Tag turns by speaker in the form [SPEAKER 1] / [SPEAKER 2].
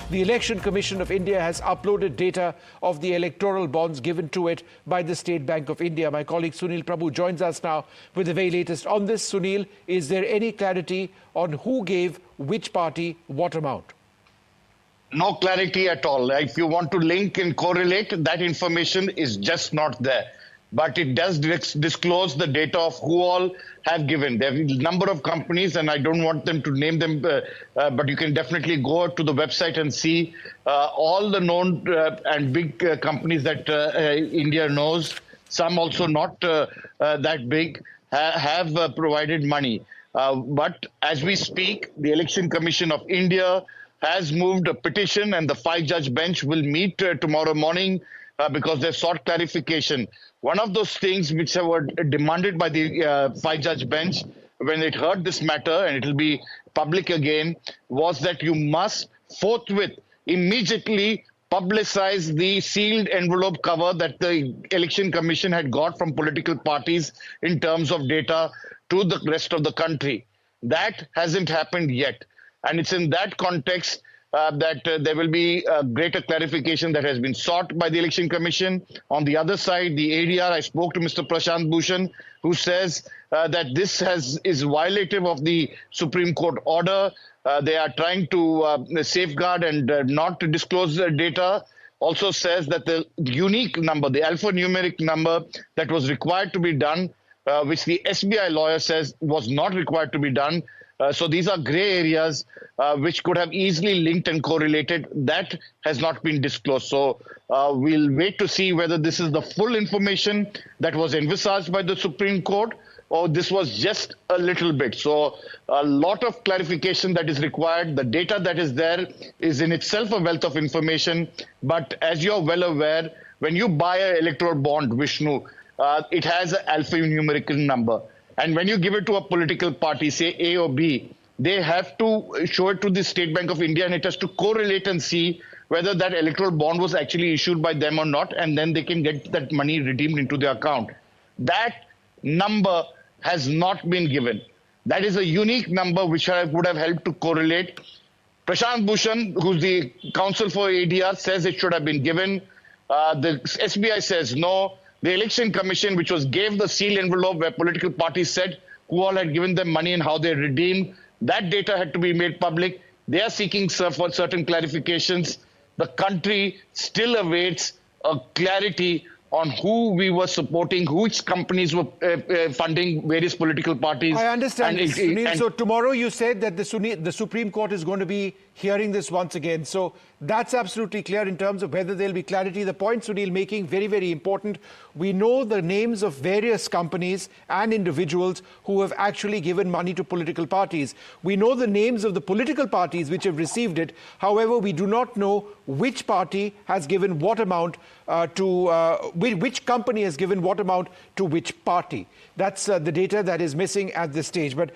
[SPEAKER 1] The Election Commission of India has uploaded data of the electoral bonds given to it by the State Bank of India. My colleague Sunil Prabhu joins us now with the very latest on this. Sunil, is there any clarity on who gave which party what amount?
[SPEAKER 2] No clarity at all. If you want to link and correlate, that information is just not there. But it does disclose the data of who all have given. There are a number of companies, and I don't want them to name them, but you can definitely go to the website and see all the known and big companies that India knows. Some also not that big have provided money. But as we speak, the Election Commission of India has moved a petition, and the 5-judge bench will meet tomorrow morning because they've sought clarification. One of those things which were demanded by the 5-judge bench when it heard this matter, and it will be public again, was that you must forthwith, immediately publicize the sealed envelope cover that the Election Commission had got from political parties in terms of data to the rest of the country. That hasn't happened yet. And it's in that context that there will be greater clarification that has been sought by the Election Commission. On the other side, the ADR, I spoke to Mr. Prashant Bhushan, who says that this is violative of the Supreme Court order. They are trying to safeguard and not to disclose the data. Also says that the unique number, the alphanumeric number that was required to be done, which the SBI lawyer says was not required to be done. So these are grey areas which could have easily linked and correlated. That has not been disclosed. So we'll wait to see whether this is the full information that was envisaged by the Supreme Court, or this was just a little bit. So a lot of clarification that is required. The data that is there is in itself a wealth of information. But as you're well aware, when you buy an electoral bond, Vishnu, it has an alphanumeric number. And when you give it to a political party, say A or B, they have to show it to the State Bank of India, and it has to correlate and see whether that electoral bond was actually issued by them or not, and then they can get that money redeemed into their account. That number has not been given. That is a unique number which would have helped to correlate. Prashant Bhushan, who's the counsel for ADR, says it should have been given. The SBI says no. The Election Commission, which gave the sealed envelope where political parties said who all had given them money and how they redeemed, that data had to be made public. They are seeking for certain clarifications. The country still awaits a clarity on who we were supporting, which companies were funding various political parties.
[SPEAKER 1] I understand, Sunil. So tomorrow you said that the Supreme Court is going to be hearing this once again. So that's absolutely clear in terms of whether there'll be clarity. The point Sunil making, very, very important. We know the names of various companies and individuals who have actually given money to political parties. We know the names of the political parties which have received it. However, we do not know which party has given what amount which company has given what amount to which party. That's the data that is missing at this stage. But